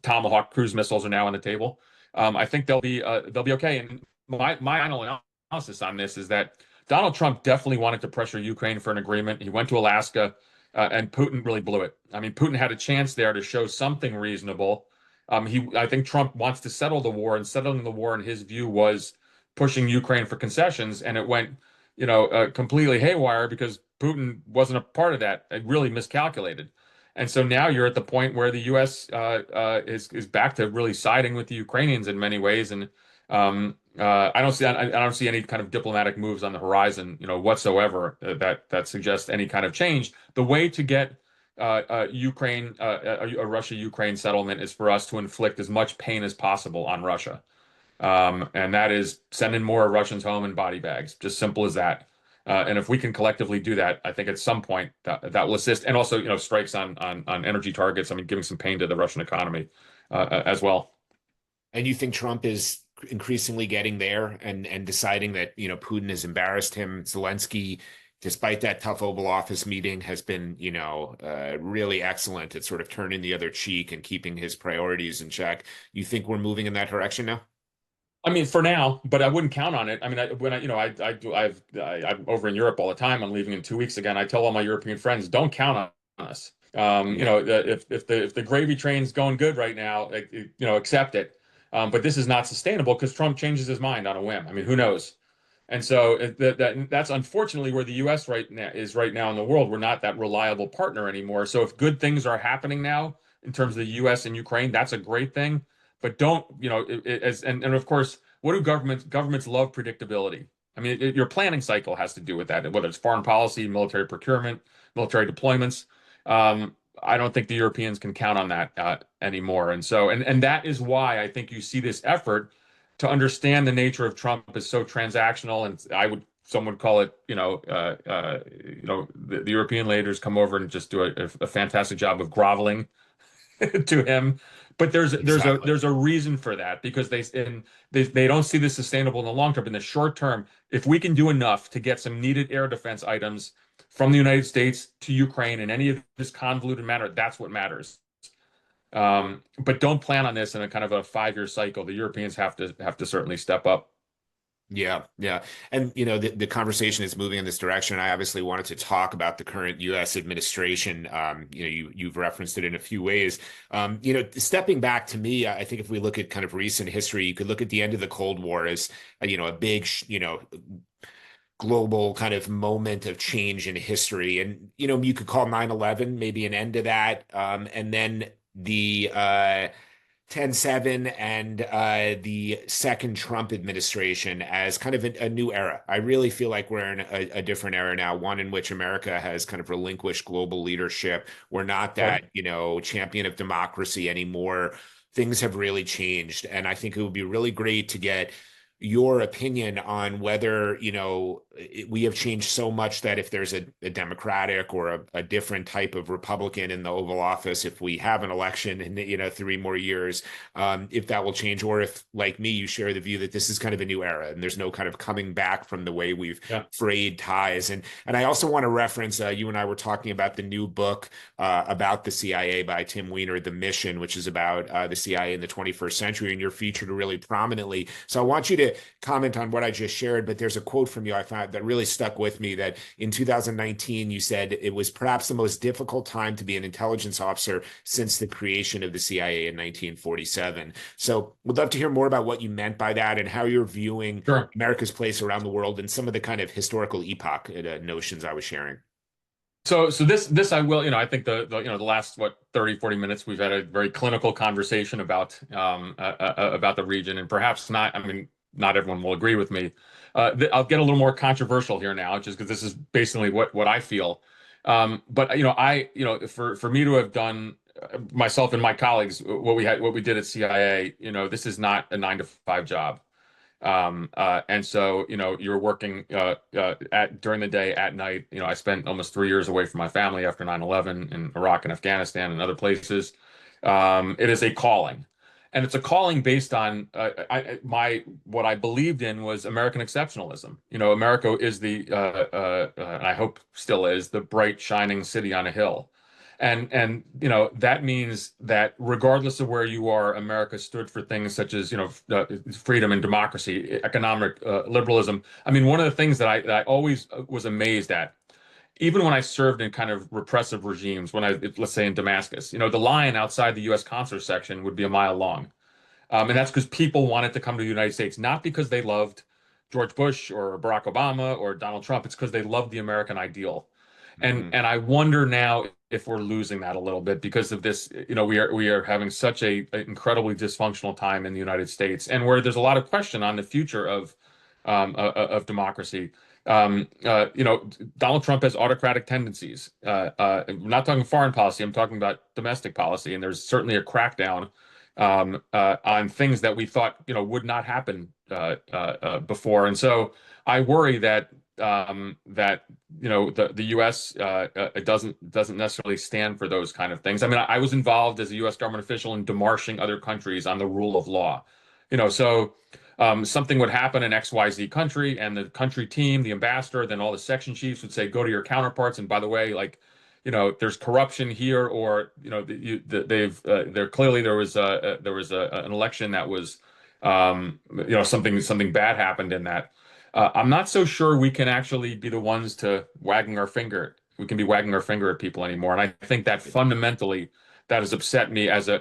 Tomahawk cruise missiles are now on the table. I think they'll be okay. And my final analysis on this is that Donald Trump definitely wanted to pressure Ukraine for an agreement. He went to Alaska, and Putin really blew it. I mean, Putin had a chance there to show something reasonable. I think Trump wants to settle the war, and settling the war, in his view, was pushing Ukraine for concessions, and it went completely haywire because Putin wasn't a part of that. It really miscalculated. And so now you're at the point where the U.S. Is back to really siding with the Ukrainians in many ways, and I don't see any kind of diplomatic moves on the horizon, whatsoever that suggest any kind of change. The way to get Ukraine a Russia-Ukraine settlement is for us to inflict as much pain as possible on Russia, and that is sending more Russians home in body bags. Just simple as that. And if we can collectively do that, I think at some point that will assist, and also strikes on energy targets. I mean, giving some pain to the Russian economy as well. And you think Trump is increasingly getting there and deciding that, Putin has embarrassed him. Zelensky, despite that tough Oval Office meeting, has been, really excellent at sort of turning the other cheek and keeping his priorities in check. You think we're moving in that direction now? I mean, for now, but I wouldn't count on it. I mean, I'm over in Europe all the time. I'm leaving in 2 weeks again. I tell all my European friends, don't count on us. If the gravy train's going good right now, accept it. But this is not sustainable because Trump changes his mind on a whim. I mean, who knows? And so that's unfortunately where the U.S. right now in the world. We're not that reliable partner anymore. So if good things are happening now in terms of the U.S. and Ukraine, that's a great thing. But don't, and of course, what do governments love predictability? I mean, your planning cycle has to do with that, whether it's foreign policy, military procurement, military deployments. I don't think the Europeans can count on that anymore. And so, and that is why I think you see this effort to understand the nature of Trump is so transactional. And some would call it, the European leaders come over and just do a fantastic job of groveling to him. But there's a reason for that, because they don't see this sustainable in the long term. In the short term, if we can do enough to get some needed air defense items from the United States to Ukraine in any of this convoluted manner, that's what matters. But don't plan on this in a kind of a 5-year cycle. The Europeans have to certainly step up. Yeah, yeah. And, the conversation is moving in this direction. I obviously wanted to talk about the current U.S. administration. You've referenced it in a few ways. Stepping back, to me, I think if we look at kind of recent history, you could look at the end of the Cold War as, a big, global kind of moment of change in history. And, you could call 9/11 maybe an end to that. And then the 10/7 and the second Trump administration as kind of a new era. I really feel like we're in a different era now, one in which America has kind of relinquished global leadership. We're not that, champion of democracy anymore. Things have really changed. And I think it would be really great to get your opinion on whether, we have changed so much that if there's a Democratic or a different type of Republican in the Oval Office, if we have an election in, 3 more years, if that will change, or if, like me, you share the view that this is kind of a new era and there's no kind of coming back from the way we've frayed ties. And I also want to reference, you and I were talking about the new book about the CIA by Tim Weiner, The Mission, which is about the CIA in the 21st century, and you're featured really prominently. So I want you to comment on what I just shared, but there's a quote from you I found that really stuck with me, that in 2019, you said it was perhaps the most difficult time to be an intelligence officer since the creation of the CIA in 1947. So would love to hear more about what you meant by that and how you're viewing America's place around the world and some of the kind of historical epoch notions I was sharing. So this I will, I think the last 30, 40 minutes we've had a very clinical conversation about the region, and perhaps not, I mean, not everyone will agree with me. I'll get a little more controversial here now, just because this is basically what I feel. But for me to have done, myself and my colleagues, what we did at CIA, this is not a 9-to-5 job. And so, you're working during the day, at night. I spent almost 3 years away from my family after 9/11 in Iraq and Afghanistan and other places. It is a calling. And it's a calling based on what I believed in was American exceptionalism. America is I hope still is, the bright, shining city on a hill. And that means that regardless of where you are, America stood for things such as freedom and democracy, economic liberalism. I mean, one of the things that I always was amazed at, even when I served in kind of repressive regimes, let's say in Damascus, the line outside the U.S. consular section would be a mile long. And that's because people wanted to come to the United States, not because they loved George Bush or Barack Obama or Donald Trump. It's because they love the American ideal. Mhm. And I wonder now if we're losing that a little bit because of this. We are having such a incredibly dysfunctional time in the United States, and where there's a lot of question on the future of democracy. Donald Trump has autocratic tendencies. I'm not talking foreign policy. I'm talking about domestic policy, and there's certainly a crackdown on things that we thought would not happen before. And so I worry that the U.S. Doesn't necessarily stand for those kind of things. I mean, I was involved as a U.S. government official in demarching other countries on the rule of law. Something would happen in XYZ country, and the country team, the ambassador, then all the section chiefs would say, go to your counterparts. And by the way, there's corruption here, or there clearly there was an election that was something bad happened in that. I'm not so sure we can actually be the ones to wagging our finger. We can be wagging our finger at people anymore, and I think that fundamentally that has upset me as an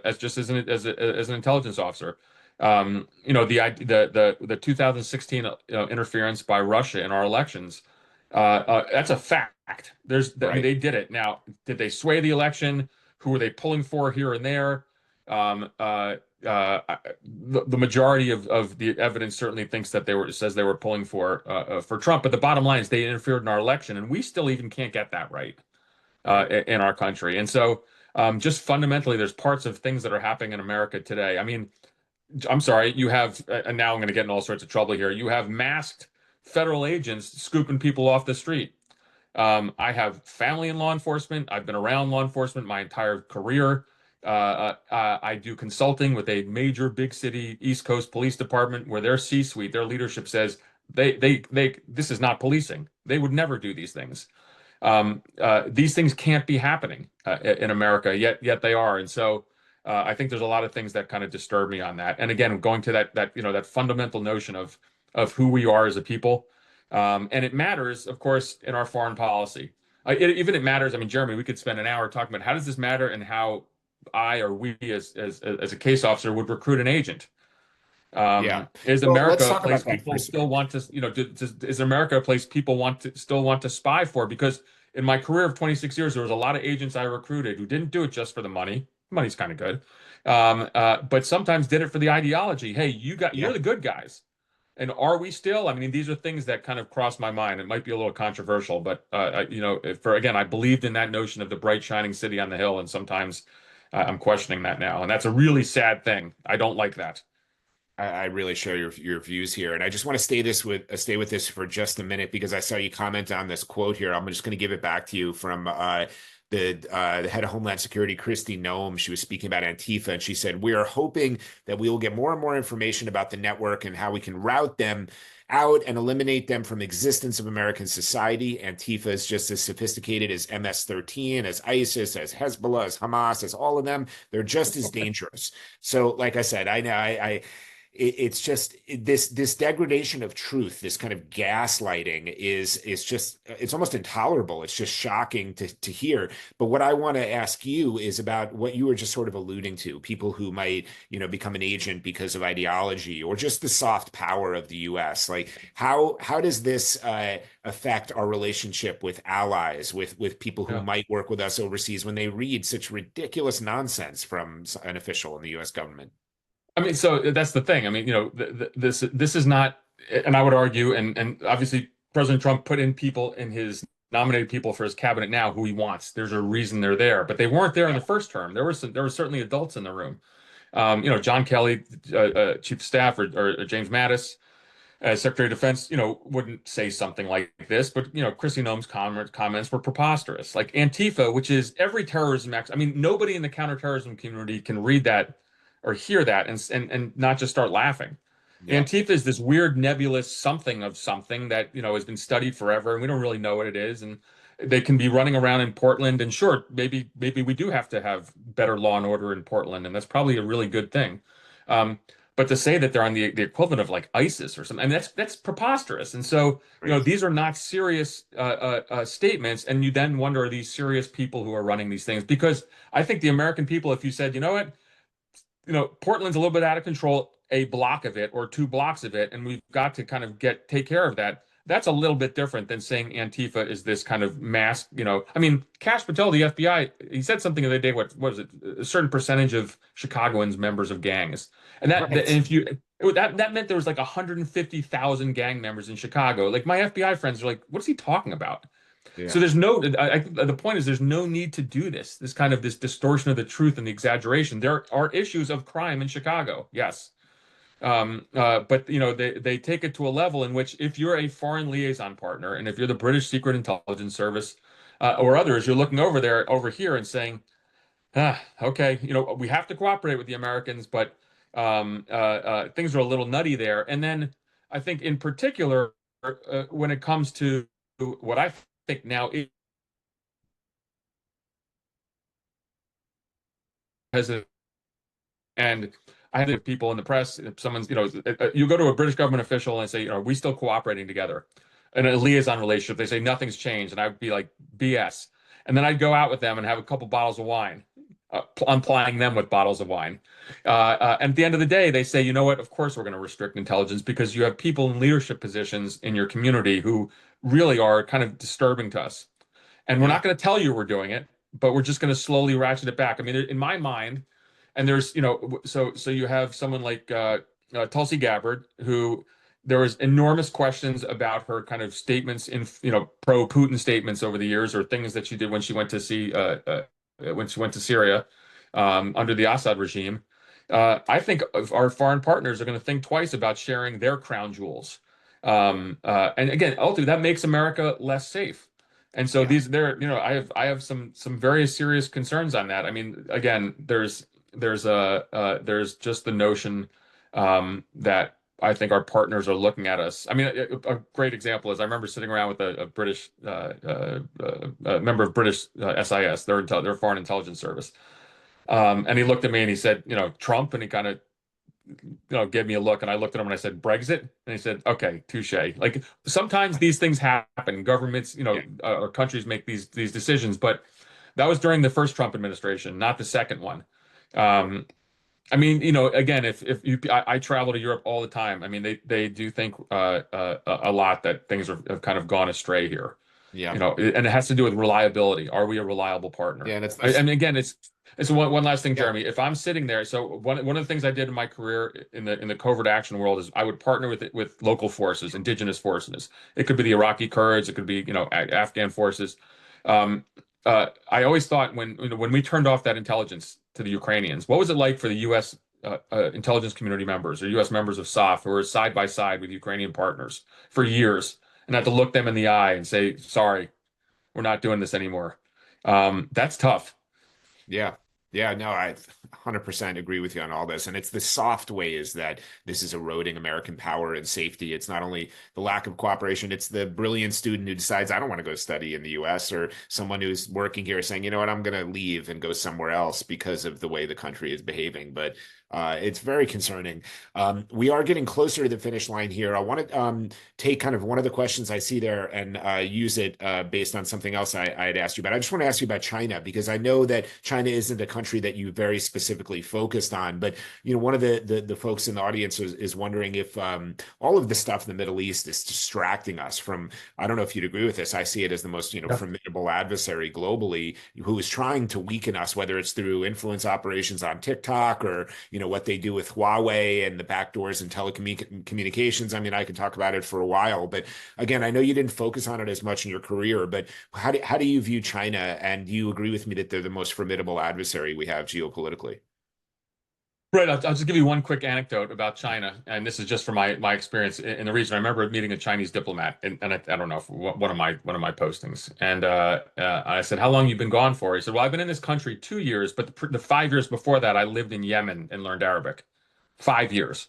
intelligence officer. The 2016 interference by Russia in our elections. That's a fact. I mean, they did it. Now, did they sway the election? Who were they pulling for here and there? The majority of the evidence certainly thinks that says they were pulling for Trump. But the bottom line is they interfered in our election, and we still even can't get that right in our country. And so, just fundamentally, there's parts of things that are happening in America today. I mean, I'm sorry, you have, and now I'm going to get in all sorts of trouble here. You have masked federal agents scooping people off the street. I have family in law enforcement. I've been around law enforcement my entire career. I do consulting with a major big city East Coast police department where their C-suite, their leadership says this is not policing. They would never do these things. These things can't be happening in America, yet they are. And so I think there's a lot of things that kind of disturb me on that. And again, going to that fundamental notion of who we are as a people. And it matters, of course, in our foreign policy. It matters. I mean, Jeremy, we could spend an hour talking about how does this matter and how I or we as a case officer would recruit an agent. Is America a place people still want to, is America a place people still want to spy for? Because in my career of 26 years, there was a lot of agents I recruited who didn't do it just for the money. Money's kind of good. But sometimes did it for the ideology. Hey, you're the good guys. And are we still? I mean, these are things that kind of cross my mind. It might be a little controversial, but I believed in that notion of the bright shining city on the hill, and sometimes I'm questioning that now, and that's a really sad thing. I don't like that. I really share your views here, and I just want to stay with this for just a minute because I saw you comment on this quote here. I'm just going to give it back to you from the head of Homeland Security, Kristi Noem. She was speaking about Antifa, and she said, "We are hoping that we will get more and more information about the network and how we can route them out and eliminate them from existence of American society. Antifa is just as sophisticated as MS-13, as ISIS, as Hezbollah, as Hamas, as all of them. They're just as dangerous." So, like I said, I know it's just this degradation of truth, this kind of gaslighting is just, it's almost intolerable. It's just shocking to hear. But what I want to ask you is about what you were just sort of alluding to, people who might, become an agent because of ideology or just the soft power of the US. Like how does this affect our relationship with allies, with people who might work with us overseas when they read such ridiculous nonsense from an official in the US government? I mean, so that's the thing. I mean, this is not, and I would argue, and obviously President Trump put in people in his nominated people for his cabinet now who he wants. There's a reason they're there, but they weren't there in the first term. There were certainly adults in the room. John Kelly, Chief of Staff, or James Mattis, as Secretary of Defense, wouldn't say something like this, but Kristi Noem's comments were preposterous. Like Antifa, which is every terrorism act. I mean, nobody in the counterterrorism community can read that or hear that and not just start laughing. Yeah. Antifa is this weird nebulous something of something that has been studied forever, and we don't really know what it is. And they can be running around in Portland, and sure, maybe we do have to have better law and order in Portland, and that's probably a really good thing. But to say that they're on the equivalent of like ISIS or something, I mean, that's preposterous. And so these are not serious statements, and you then wonder, are these serious people who are running these things? Because I think the American people, if you said, Portland's a little bit out of control. a block of it or 2 blocks of it, and we've got to kind of take care of that. That's a little bit different than saying Antifa is this kind of mass, I mean, Kash Patel, the FBI, he said something the other day, what was it? A certain percentage of Chicagoans members of gangs. And and if you that meant there was like 150,000 gang members in Chicago. Like my FBI friends are like, what's he talking about? Yeah. So there's no, the point is there's no need to do this kind of this distortion of the truth and the exaggeration. There are issues of crime in Chicago, yes. But they take it to a level in which if you're a foreign liaison partner and if you're the British Secret Intelligence Service or others, you're looking over here and saying, okay, we have to cooperate with the Americans, but things are a little nutty there. And then I think in particular, when it comes to what I think now is and I had people in the press, if someone's, you go to a British government official and say, are we still cooperating together? In a liaison relationship, they say nothing's changed. And I would be like, BS. And then I'd go out with them and have a couple bottles of wine. I'm plying them with bottles of wine. And at the end of the day, they say, you know what? Of course, we're going to restrict intelligence because you have people in leadership positions in your community who really are kind of disturbing to us. And we're not going to tell you we're doing it, but we're just going to slowly ratchet it back. I mean, in my mind, and there's, so you have someone like Tulsi Gabbard, who there was enormous questions about her kind of statements in, pro-Putin statements over the years, or things that she did when she went to see when she went to Syria under the Assad regime. I think our foreign partners are going to think twice about sharing their crown jewels. And again, ultimately, that makes America less safe. And so I have some very serious concerns on that. I mean, again, there's just the notion that I think our partners are looking at us. I mean, a great example is I remember sitting around with a British member of British SIS, their Foreign Intelligence Service, and he looked at me and he said, Trump, and he kind of gave me a look, and I looked at him and I said, Brexit, and he said, okay, touche. Like sometimes these things happen. Governments, or countries make these decisions, but that was during the first Trump administration, not the second one. I mean, again, I travel to Europe all the time. I mean, they do think a lot that things have kind of gone astray here. Yeah. And it has to do with reliability. Are we a reliable partner? Yeah, and again, it's one last thing, Jeremy. If I'm sitting there, so one of the things I did in my career in the covert action world is I would partner with local forces, indigenous forces. It could be the Iraqi Kurds, it could be Afghan forces. I always thought when we turned off that intelligence to the Ukrainians, what was it like for the U.S. Intelligence community members or U.S. members of SOF who were side by side with Ukrainian partners for years and had to look them in the eye and say, sorry, we're not doing this anymore. That's tough. Yeah. Yeah, no, I 100% agree with you on all this. And it's the soft ways that this is eroding American power and safety. It's not only the lack of cooperation, it's the brilliant student who decides, I don't want to go study in the US, or someone who's working here saying, you know what, I'm going to leave and go somewhere else because of the way the country is behaving. But it's very concerning. We are getting closer to the finish line here. I want to take kind of one of the questions I see there and use it based on something else I had asked you about. I just want to ask you about China, because I know that China isn't a country that you very specifically focused on. But one of the folks in the audience is wondering if all of the stuff in the Middle East is distracting us from. I don't know if you'd agree with this. I see it as the most formidable adversary globally who is trying to weaken us, whether it's through influence operations on TikTok or what they do with Huawei and the backdoors and telecommunications. I mean, I could talk about it for a while, but again, I know you didn't focus on it as much in your career, but how do you view China? And do you agree with me that they're the most formidable adversary we have geopolitically? Right. I'll just give you one quick anecdote about China, and this is just from my experience in the region. I remember meeting a Chinese diplomat, and I don't know, one of my postings, and I said, "How long you been gone for?" He said, "Well, I've been in this country 2 years, but the 5 years before that, I lived in Yemen and learned Arabic. 5 years."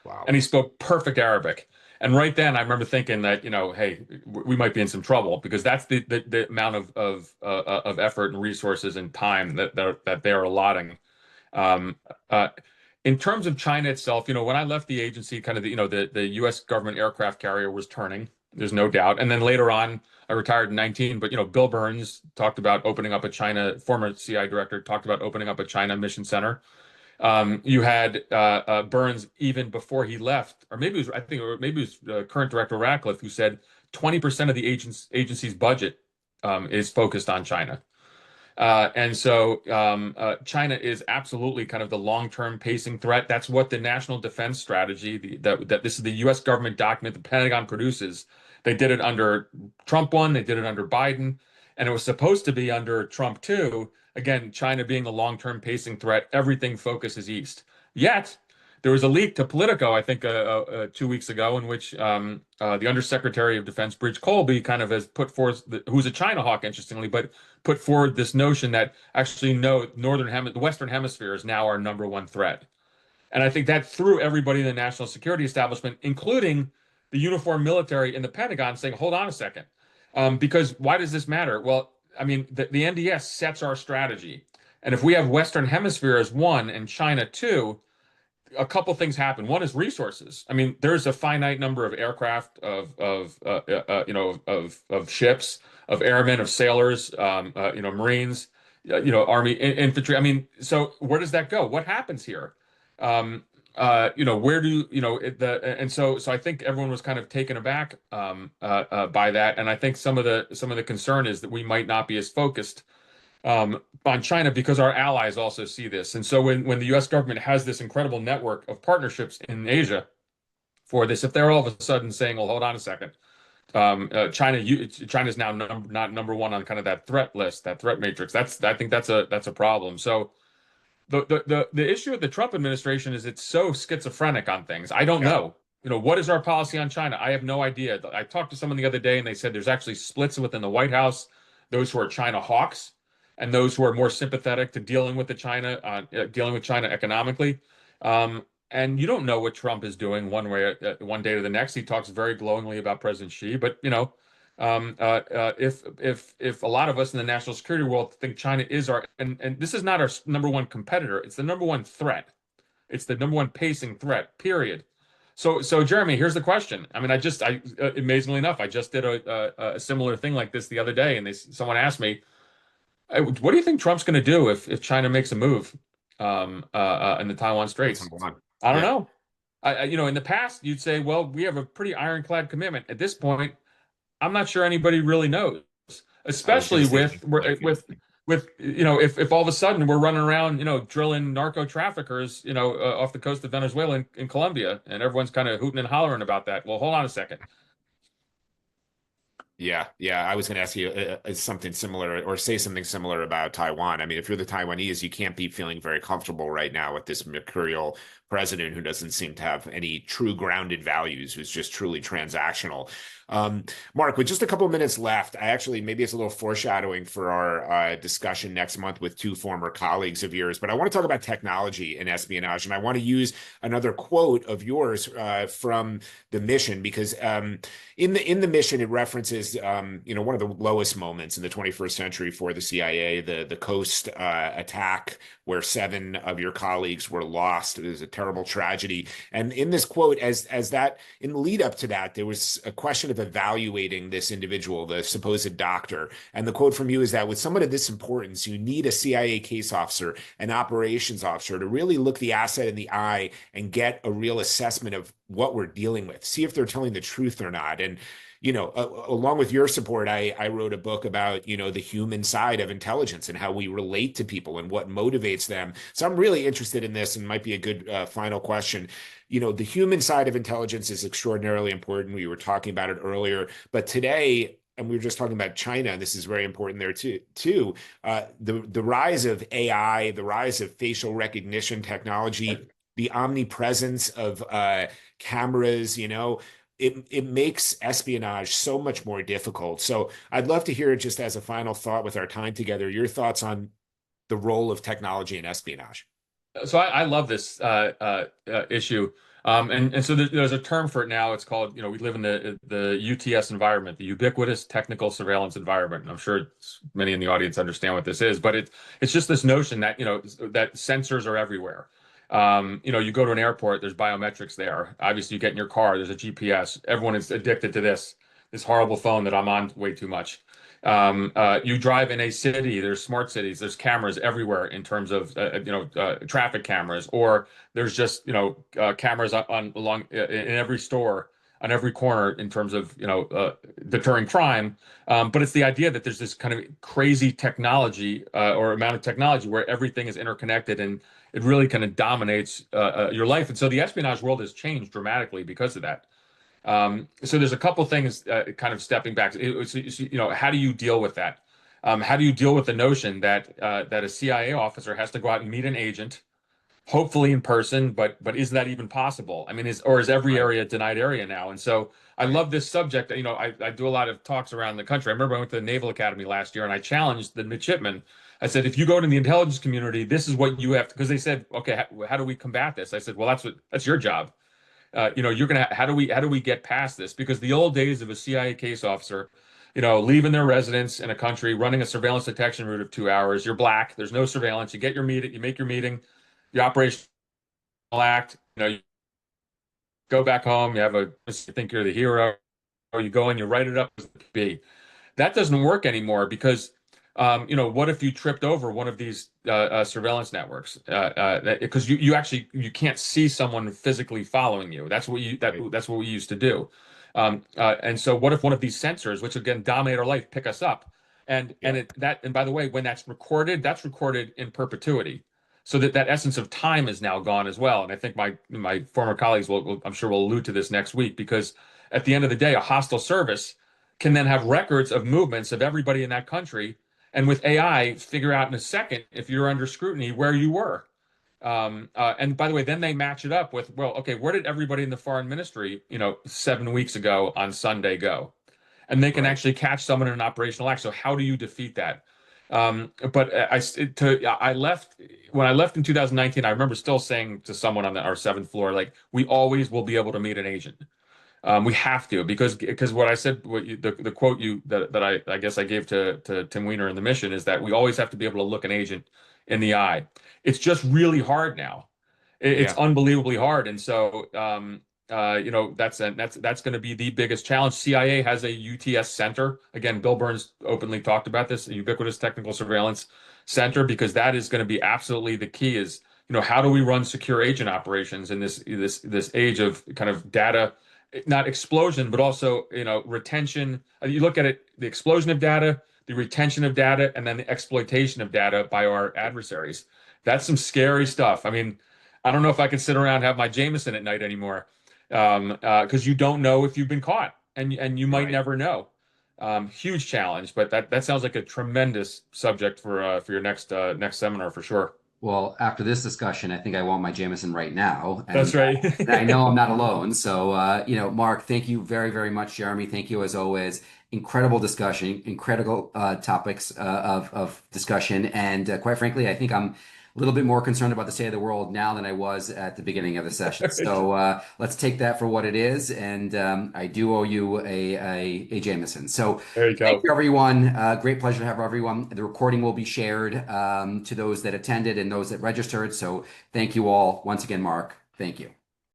Wow. And he spoke perfect Arabic. And right then, I remember thinking that hey, we might be in some trouble, because that's the amount of effort and resources and time that they are allotting. In terms of China itself, when I left the agency, kind of the U.S. government aircraft carrier was turning. There's no doubt. And then later on, I retired in 19. But Bill Burns talked about opening up a China. Former CI director talked about opening up a China mission center. You had Burns even before he left, or maybe it was, I think, or maybe it was current director Ratcliffe who said 20% of the agency's budget is focused on China. And so China is absolutely kind of the long-term pacing threat. That's what the National Defense Strategy, that this is the U.S. government document the Pentagon produces. They did it under Trump 1, they did it under Biden, and it was supposed to be under Trump 2. Again, China being a long-term pacing threat, everything focuses east. Yet, there was a leak to Politico, I think, 2 weeks ago, in which the Undersecretary of Defense, Bridge Colby, kind of has put forth, who's a China hawk, interestingly, but put forward this notion that actually no, the Western Hemisphere is now our #1 threat. And I think that threw everybody in the national security establishment, including the uniformed military in the Pentagon, saying, hold on a second. Because why does this matter? Well, I mean, the NDS sets our strategy. And if we have Western Hemisphere as 1 and China 2, a couple things happen. One is resources. I mean, there's a finite number of aircraft, of ships, of airmen, of sailors, Marines, Army, infantry. I mean, so where does that go? What happens here? Where do and so I think everyone was kind of taken aback by that, and I think some of the concern is that we might not be as focused on China because our allies also see this. And so when the U.S. government has this incredible network of partnerships in Asia for this, if they're all of a sudden saying, well, hold on a second, China's now not #1 on kind of that threat list, that threat matrix, I think that's a problem. So the issue with the Trump administration is it's so schizophrenic on things. I don't know. What is our policy on China? I have no idea. I talked to someone the other day and they said there's actually splits within the White House, those who are China hawks and those who are more sympathetic to dealing with China economically. And you don't know what Trump is doing one day to the next. He talks very glowingly about President Xi, but if a lot of us in the national security world think China is and this is not our #1 competitor, it's the #1 threat. It's the #1 pacing threat, period. So Jeremy, here's the question. I mean, amazingly enough, I just did a similar thing like this the other day, and someone asked me, what do you think Trump's going to do if China makes a move in the Taiwan Straits? I don't know. In the past, you'd say, well, we have a pretty ironclad commitment. At this point, I'm not sure anybody really knows, especially if all of a sudden we're running around, drilling narco traffickers, off the coast of Venezuela in Colombia, and everyone's kind of hooting and hollering about that. Well, hold on a second. Yeah. I was going to ask you something similar or say something similar about Taiwan. I mean, if you're the Taiwanese, you can't be feeling very comfortable right now with this mercurial president who doesn't seem to have any true grounded values, who's just truly transactional. Marc, with just a couple of minutes left, maybe it's a little foreshadowing for our discussion next month with 2 former colleagues of yours, but I want to talk about technology and espionage. And I want to use another quote of yours from the mission, because in the mission, it references, one of the lowest moments in the 21st century for the CIA, the Coast attack, where 7 of your colleagues were lost. It was a terrible tragedy. And in this quote, as that, in the lead up to that, there was a question of evaluating this individual, the supposed doctor. And the quote from you is that with someone of this importance, you need a CIA case officer, an operations officer, to really look the asset in the eye and get a real assessment of what we're dealing with, see if they're telling the truth or not. And along with your support, I wrote a book about, the human side of intelligence and how we relate to people and what motivates them. So I'm really interested in this, and might be a good final question. The human side of intelligence is extraordinarily important. We were talking about it earlier, but today, and we were just talking about China, and this is very important there too. The rise of AI, the rise of facial recognition technology, the omnipresence of cameras, it makes espionage so much more difficult. So I'd love to hear, just as a final thought with our time together, your thoughts on the role of technology in espionage. So I love this issue. And so there's a term for it now. It's called, we live in the UTS environment, the ubiquitous technical surveillance environment. And I'm sure many in the audience understand what this is, but it's just this notion that, that sensors are everywhere. You go to an airport, there's biometrics there. Obviously, you get in your car, there's a GPS. Everyone is addicted to this. this horrible phone that I'm on way too much. You drive in a city, there's smart cities, there's cameras everywhere in terms of traffic cameras, or there's just cameras along in every store on every corner in terms of deterring crime. But it's the idea that there's this kind of crazy technology or amount of technology where everything is interconnected and it really kind of dominates your life. And so the espionage world has changed dramatically because of that. So there's a couple things kind of stepping back. How do you deal with that? How do you deal with the notion that that a CIA officer has to go out and meet an agent, hopefully in person, but is that even possible? I mean, is every area a denied area now? And so I love this subject. I do a lot of talks around the country. I remember I went to the Naval Academy last year and I challenged the midshipmen. I said, if you go to the intelligence community, this is what you have to, because they said, okay, how do we combat this? I said, well, that's your job. How do we get past this? Because the old days of a CIA case officer, leaving their residence in a country, running a surveillance detection route of 2 hours, you're black, there's no surveillance, you get your meeting, you make your meeting, the operational act, you go back home, you think you're the hero, or you go and you write it up as it be. That doesn't work anymore because what if you tripped over one of these surveillance networks? Because you can't see someone physically following you. That's what we used to do. And so what if one of these sensors, which again dominate our life, pick us up? And by the way, when that's recorded in perpetuity. So that essence of time is now gone as well. And I think my former colleagues I'm sure will allude to this next week, because at the end of the day, a hostile service can then have records of movements of everybody in that country, and with AI, figure out in a second, if you're under scrutiny, where you were. And by the way, then they match it up with, well, okay, where did everybody in the foreign ministry, 7 weeks ago on Sunday go? And they can actually catch someone in an operational act. So how do you defeat that? But I left when I left in 2019. I remember still saying to someone on our 7th floor, like, we always will be able to meet an agent. We have to, because what I said, the quote that I guess I gave to Tim Weiner in the mission is that we always have to be able to look an agent in the eye. It's just really hard now. It's unbelievably hard, and so that's going to be the biggest challenge. CIA has a UTS center. Again, Bill Burns openly talked about this, a ubiquitous technical surveillance center, because that is going to be absolutely the key. Is how do we run secure agent operations in this age of kind of data, not explosion, but also retention. You look at it, the explosion of data, the retention of data, and then the exploitation of data by our adversaries. That's some scary stuff. I mean, I don't know if I can sit around and have my Jameson at night anymore, because you don't know if you've been caught, and you might never know. Huge challenge, but that sounds like a tremendous subject for your next seminar for sure. Well, after this discussion, I think I want my Jameson right now. And, that's right. And I know I'm not alone. So, Marc, thank you very, very much. Jeremy, thank you as always. Incredible discussion, incredible topics of discussion. And quite frankly, I think I'm a little bit more concerned about the state of the world now than I was at the beginning of the session. So let's take that for what it is. And I do owe you a Jameson. So there you go. Thank you, everyone. Great pleasure to have everyone. The recording will be shared to those that attended and those that registered. So thank you all once again, Marc. Thank you.